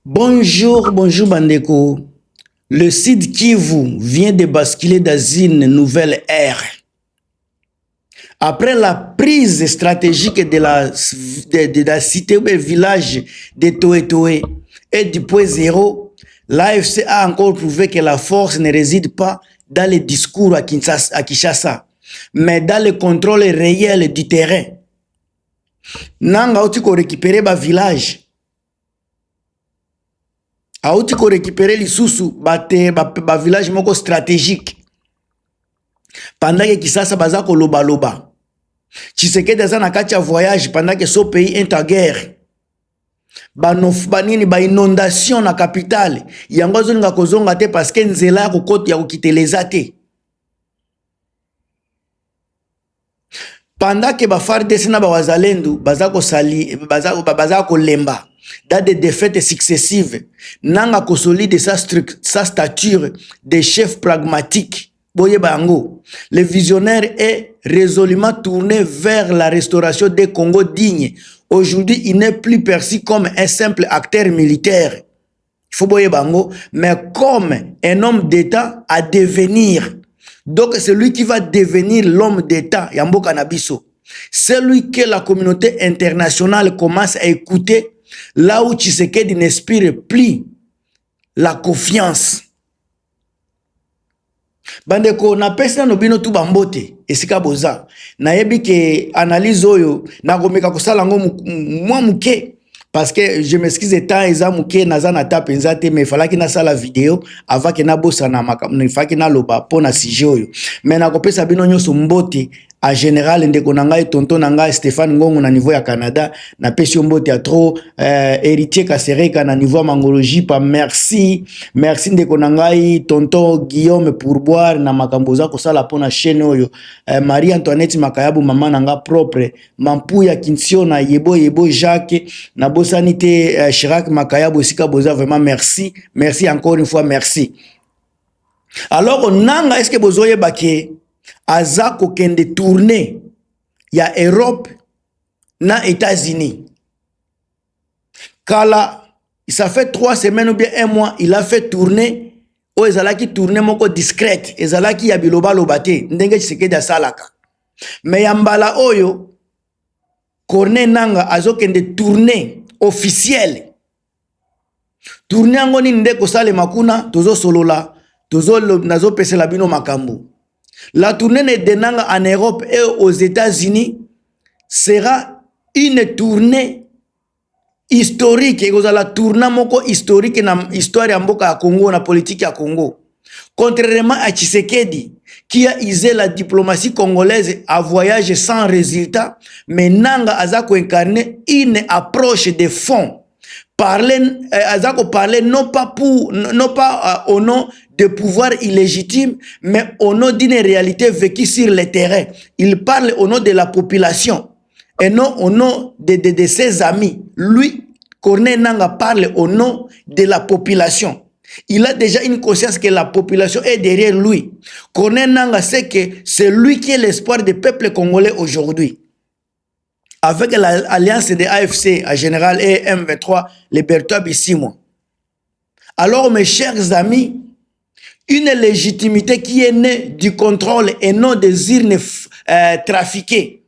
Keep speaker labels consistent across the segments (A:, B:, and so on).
A: Bonjour, bonjour Bandeko. Le Sud Kivu vient de basculer dans une nouvelle ère. Après la prise stratégique de la cité ou village de Toé et du point zéro, l'AFC a encore prouvé que la force ne réside pas dans les discours à Kinshasa, mais dans le contrôle réel du terrain. Nanga outi ko récupérer ba village. Auti ko récupérer lisusu ba village moko stratégique. Pendant que Kisasa baza ko loba loba. Tshisekedi aza na kati ya voyage pendant que son pays est en guerre. Banini ba inondation na capitale. Yango azolinga kozonga te parce que nzela ya kokota ya kokiteleza te. Pendant que ba FARDC na ba wazalendo baza ko lemba dans des défaites successives, nanga consolide sa stature de chef pragmatique. Boye bango, le visionnaire est résolument tourné vers la restauration des Congo dignes. Aujourd'hui, il n'est plus perçu comme un simple acteur militaire. Il faut boye bango, mais comme un homme d'État à devenir. Donc, c'est lui qui va devenir l'homme d'État, Yambo Kanabiso. C'est lui que la communauté internationale commence à écouter, là où Tshisekedi n'inspire plus la confiance. Bandeko na pesa no bino tu bambote esika boza na yebi ke analyse oyo na komeka kosala ngo mwa muke parce que je m'excuse temps eza muke naza na tape nzate mais falaki na sala vidéo avant que na bossa na makamne faki na loba pona sujet oyo mais na kopesa bino nyoso mbote en général ndeko na ngai tonton na ngai Stéphane Ngongo na niveau ya Canada na pesi mbote ya trop héritier Kasereka na niveau mangologie pa merci ndeko na ngai tonton Guillaume Pourboire na makamboza ko sala pona chaîne oyo Marie Antoinette Makayabu mama na nga propre mampu ya Kinsio na yebo Jacques na bosanité Chirac Makayabu sika boza vraiment merci encore une fois merci. Alors nanga est-ce que bozoye baké aza kokende tourner ya Europe na États-Unis. Kala, ça fait 3 semaines ou bien 1 mois, il a fait tourner o ezalaki tourner moko discrète, ezalaki ya biloba lobate, ndenge Tshisekedi asalaka. Mais ya mbala oyo Corneille Nanga azokende tourner officiel. Tourner ngoni ndeko sale makuna tozo solola, tozo nazo pesela bino makambo. La tournée de Nanga en Europe et aux États-Unis sera une tournée historique. Et la tournée moko historique na histoire ya mboka ya Congo na politique ya Congo. Contrairement à Tshisekedi qui a usé la diplomatie congolaise à voyage sans résultat, mais Nanga azako incarné une approche de fond. Azako parler non pas au nom de pouvoir illégitime, mais au nom d'une réalité vécue sur le terrain. Il parle au nom de la population et non au nom de ses amis. Lui, Corneille Nanga parle au nom de la population. Il a déjà une conscience que la population est derrière lui. Corneille Nanga sait que c'est lui qui est l'espoir du peuple congolais aujourd'hui. Avec l'alliance de AFC en général et M23, les Bertois Bissimo. Alors mes chers amis, une légitimité qui est née du contrôle et non des urnes trafiquées.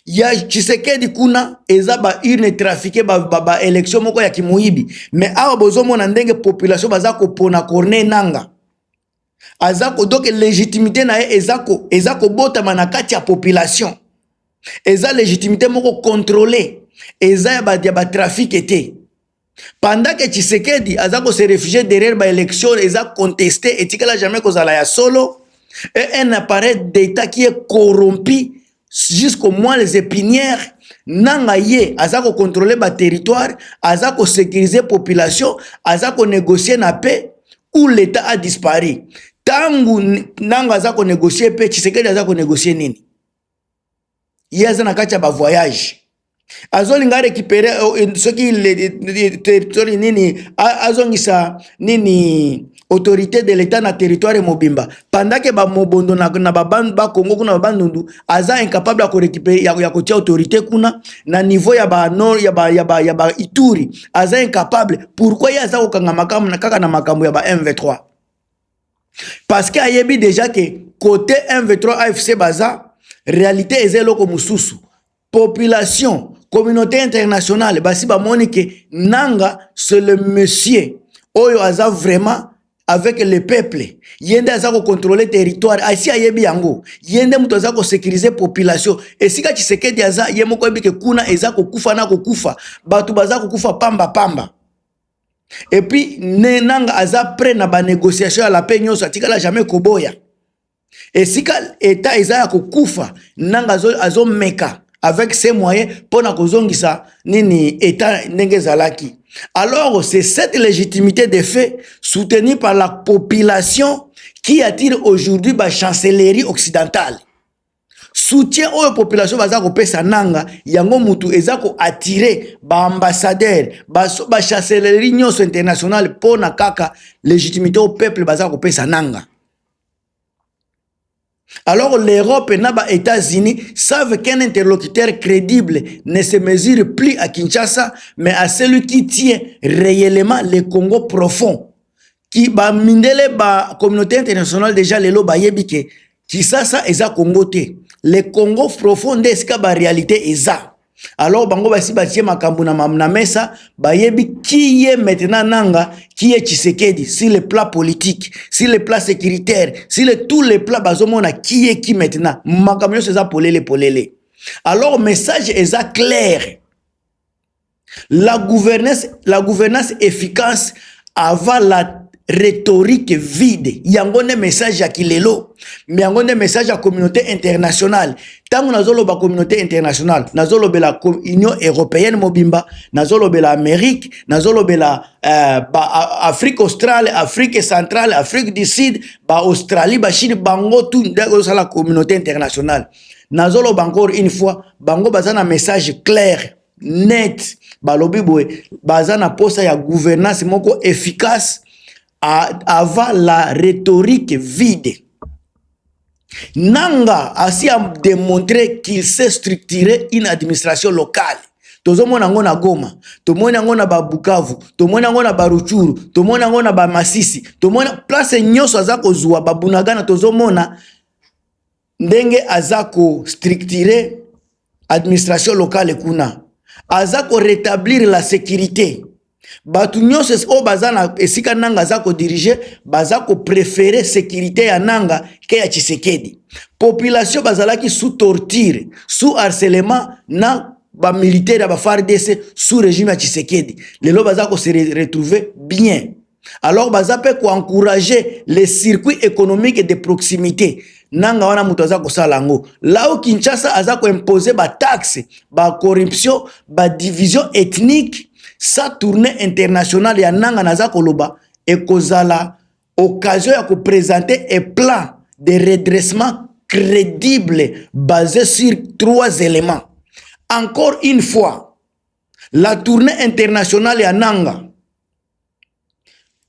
A: Il y a Tshisekedi kuna ezaba urne trafiquée ba élection moko ya kimuibi. Mais awa bozomo na ndenge population bazako pona Corneille Nanga. Azako donc légitimité na ezako bota manakati ya population. Eza légitimité moko contrôlée. Eza ya ba trafic été. Pendant que Tshisekedi azako se réfugier derrière ba élection, eza contesté et tikala jamais kozala ya solo et un appareil d'état qui est corrompu jusqu'au moins les épinières. Nanga ye azako contrôler ba territoire, azako sécuriser population, azako négocier na paix où l'état a disparu. Tangu nanga azako négocier paix, Tshisekedi azako négocier nini? Yaza na kati ya ba voyage. Azolinga récupérer ce qui le territoire nini azongisa nini autorité de l'état na territoire mobimba pendant que ba mobondo na ba Congo kuna ba bandundu aza incapable à récupérer ya kotia autorité kuna na niveau ya ba nord ya ba Ituri aza incapable. Pourquoi ya aza kokanga makambo na kaka na makambo ya ba M23? Parce que ayebi déjà que côté M23 AFC baza réalité ezelo mususu population communauté internationale basi ba monique nanga c'est le monsieur oyo aza vraiment avec le peuple yende aza ko contrôler territoire asi ayebi yango yende muto aza ko sécuriser population esika Tshisekedi aza yemoko ebike kuna eza ko kufa na ko kufa batu baza ko kufa pamba pamba. Et puis nanga aza prêt na ba négociation à la paix nyonso atikala jamais koboya esika état eza ya ko kufa nanga azo meka avec ses moyens pour na kozongisa nini état ndenge zalaki. Alors c'est cette légitimité des faits soutenue par la population qui attire aujourd'hui la chancellerie occidentale. Soutien aux populations baza ko pesa nanga yango mutu eza ko attirer ba ambassadeur ba chancellerie nyonso internationale pour na kaka légitimité au peuple baza ko pesa nanga. Alors l'Europe et les États-Unis savent qu'un interlocuteur crédible ne se mesure plus à Kinshasa, mais à celui qui tient réellement le Congo profond. Qui ba mindele ba communauté internationale déjà le lo ba yebike Kinshasa eza Congo te. Le Congo profond est ba réalité eza. Alors bango basi batie makambo na mesa bayebi qui est maintenant nanga qui est Tshisekedi sur le plan politique, sur le plan sécuritaire, sur tous les plans bazomona qui est qui maintenant makambo c'est ça polele. Alors message est clair. La gouvernance efficace avant la rhétorique vide. Yangone message à Kilelo, mais yangone message à communauté internationale. Tant nazolo ba communauté internationale, nazolo bela Union européenne mobimba, nazolo bela Amérique, nazolo bela Afrique australe, Afrique centrale, Afrique du Sud, ba Australie, ba Chine, bango tout dans la communauté internationale. Nazolo encore une fois, bango bazana message clair, net, ba lobi boy, bazana posa ya gouvernance moko efficace avant la rhétorique vide. Nanga a démontré qu'il sait structurer une administration locale. Tozomona ngona Goma, tomona ngona ba Bukavu, tomona ngona ba Ruchuru, tomona ngona ba Masisi, tomona place nyoso azako zuwa ba Bunagana tozomona ndenge azako structurer administration locale kuna. Azako rétablir la sécurité. Batu nyonso o bazana esika nanga zako diriger bazako préférer sécurité ya nanga ke ya Tshisekedi. Population bazalaki sous torture, sous harcèlement na ba militaire ba FARDC sous régime ya Tshisekedi. Lelo bazako se retrouver bien. Alors bazape ko encourager les circuits économiques de proximité. Nanga wana mutu azako salango. Là où Kinshasa azako imposer ba taxe, ba corruption, ba division ethnique. Sa tournée internationale ya nanga naza koloba et kozala occasion ya ko présenter un plan de redressement crédible basé sur 3 éléments. Encore une fois, la tournée internationale ya nanga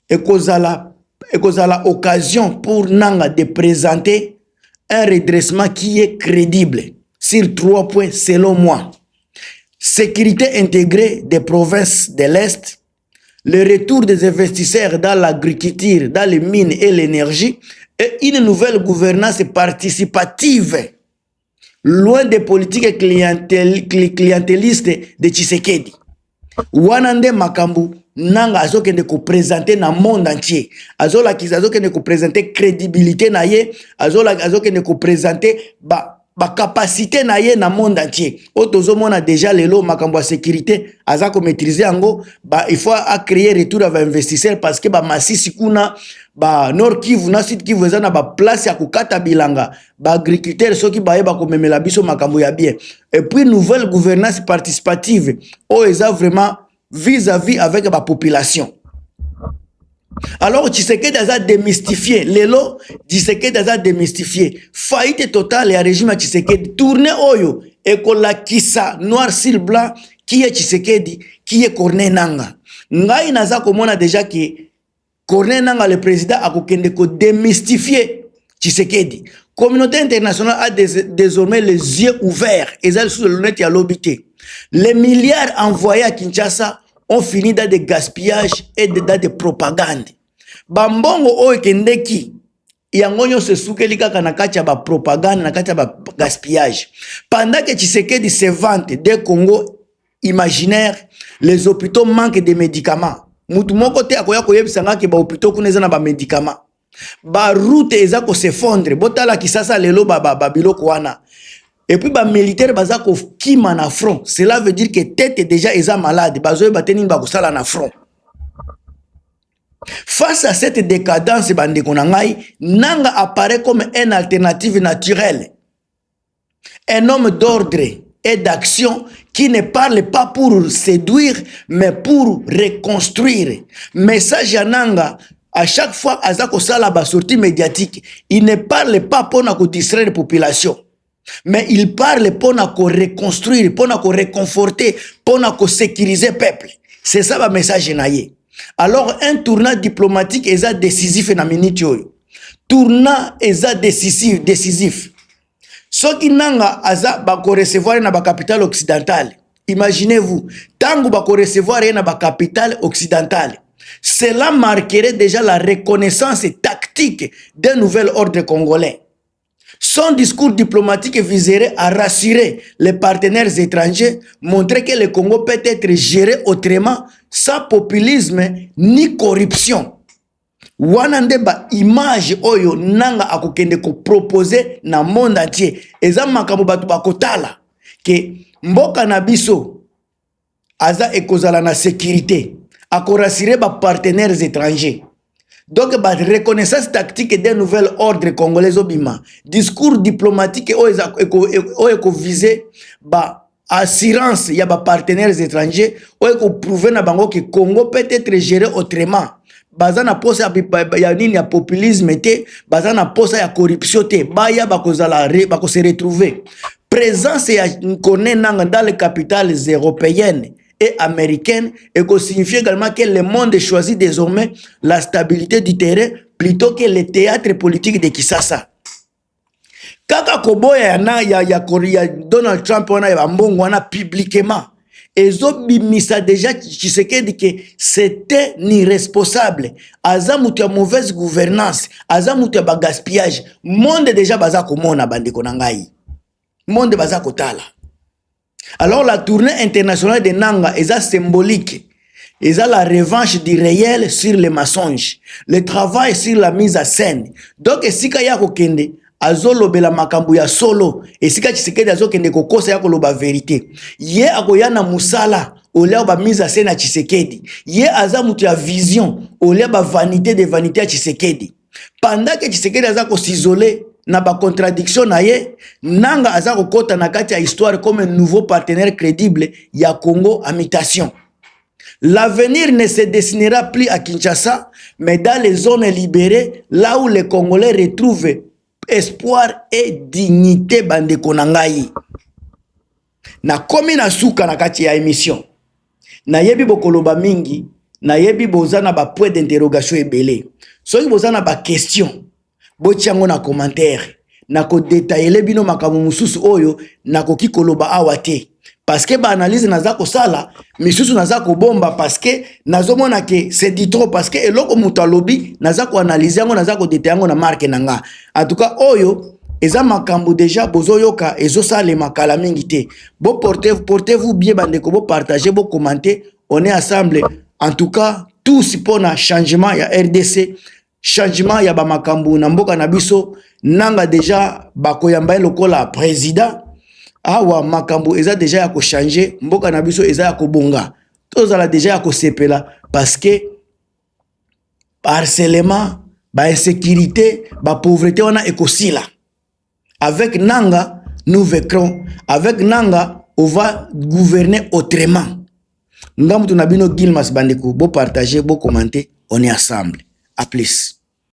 A: et kozala occasion pour nanga de présenter un redressement qui est crédible sur 3 points selon moi. Sécurité intégrée des provinces de l'Est, le retour des investisseurs dans l'agriculture, dans les mines et l'énergie, et une nouvelle gouvernance participative, loin des politiques clientélistes de Tshisekedi. Wanande makambu nanga azokende ko présenter na monde entier. Azokende ko présenter crédibilité na ye, azokende ko présenter ba capacité na ye na monde entier. Otozomona déjà lelo makambo sécurité azako maîtriser ango il faut créer retour à investisseurs parce que ba Masisi kuna ba Nord Kivu na Sud Kivu ezana ba place ya kukata bilanga ba agriculteur soki ba yeba ko memela biso makambo ya bien. Et puis nouvelle gouvernance participative eza vraiment vis-à-vis avec la population. Alors, Tshisekedi a démystifié. Lelo, Tshisekedi a démystifié. Faillite totale et régime Tshisekedi. Tourner Oyo. Et qu'on la kissa noir sur blanc. Qui est Tshisekedi? Qui est Corneille Nanga? Ngai naza komona déjà que Corneille Nangaa le président a ko démystifier Tshisekedi. Communauté internationale a désormais les yeux ouverts. Et ça, sous le lunette, il y a l'obité. Les milliards envoyés à Kinshasa ont fini dans des gaspillages et dans des propagandes. Bambongo oyo kendeki yangonyo se soukeli kaka na kati ya ba propagande na kati ya ba gaspillage. Pendant que Tshisekedi se vante des Congo imaginaires, les hôpitaux manquent de médicaments. Mutu moko te akoya koyebisanga ke ba hôpitaux kuneza na ba médicaments. Ba route eza ko s'effondre. Botala Kisasa lelo ba biloko wana. Et puis ba militaire baza ko kima na front. Cela veut dire que tête déjà eza malade. Bazoye bateni ba ko sala na front. Face à cette décadence, Nanga apparaît comme une alternative naturelle. Un homme d'ordre et d'action qui ne parle pas pour séduire, mais pour reconstruire. Message à Nanga, à chaque fois, Azako Sala ba sortie médiatique, il ne parle pas pour distraire la population. Mais il parle pour reconstruire, pour réconforter, pour sécuriser le peuple. C'est ça le message naïe. Alors, un tournant diplomatique est décisif dans la minute. Tournant est décisif. Ce qui nanga aza bako recevoir na ba capitale occidentale. Imaginez-vous, tango bako recevoir na ba capitale occidentale. Cela marquerait déjà la reconnaissance tactique d'un nouvel ordre congolais. Son discours diplomatique viserait à rassurer les partenaires étrangers, montrer que le Congo peut être géré autrement, sans populisme ni corruption. Wanande ba image oyo nanga akokende ko proposer na monde entier. Eza makambo batu bakotala ke mboka na biso aza ekozala na sécurité, akorassurer ba partenaires étrangers. Donc, la reconnaissance tactique d'un nouvel ordre congolais obima, discours diplomatique et visé ba assurance ya ba partenaires étrangers ou prouver na bango que Congo peut être géré autrement. Bazana posa ya nini ya populisme te, bazana posa ya corruption te, baya bakozala bako se retrouver. Présence ya Corneille Nangaa dans les capitales européennes et américaine et que signifie également que le monde choisit désormais la stabilité du terrain plutôt que le théâtre politique de Kinshasa. Kaka koboya ya Donald Trump wana ya mbongo wana publiquement ezo bimisa déjà Tshisekedi que c'était irresponsable, aza mutu ya mauvaise gouvernance, aza mutu ya bagaspillage. Monde déjà baza komona bandeko na ngai. Monde baza kotala. Alors la tournée internationale de Nanga est symbolique. C'est la revanche du réel sur les mensonges. Le travail sur la mise en scène. Donc, si kaya kokende, azolo bela makambu ya solo, et si kaya Tshisekedi azo kende kokosa ya koloba vérité. Ye akoyana musala, olea ba mise en scène à Tshisekedi. Ye aza mutu ya vision, olea ba vanité de vanité à Tshisekedi. Pendant que Tshisekedi aza ko s'isoler, na ba contradiction na ye, Nanga aza kokota na kati ya histoire comme un nouveau partenaire crédible ya Congo à mutation. L'avenir ne se dessinera plus à Kinshasa, mais dans les zones libérées, là où les Congolais retrouvent espoir et dignité bandeko na ngai. Na komi na suka na kati ya émission. Na yebi bokoloba mingi, na yebi bozana ba point d'interrogation ebele. Soki bozana ba question, botiango na commentaire, na ko détailler bino makambo mususu oyo na koki koloba awate. Parce que ba analyse naza ko sala, misusu naza ko bomba parce que nazomona ke c'est dit trop parce que eloko mutu alobi naza ko analyser yango naza ko détailler yango na marque nanga. En tout cas oyo eza makambo déjà bozoyoka ezo sale makala mingi te. Bo portez-vous bien bandeko, bo partager, bo commenter, on est ensemble. En tout cas tous pona changement ya RDC. Changement ya ba makambu na mboka na biso. Nanga déjà bakoyamba lokola président. Awa makambu eza déjà ya ko changer, mboka na biso eza ya ko bonga. Tozala déjà ya ko sepela parce que harcèlement, ba insécurité, ba pauvreté wana ekosila. Avec Nanga, nous vaincrons. Avec Nanga, on va gouverner autrement. Ngamu tunabino Gilmas bandeko, bo partager, bo commenter, on est ensemble. À plus.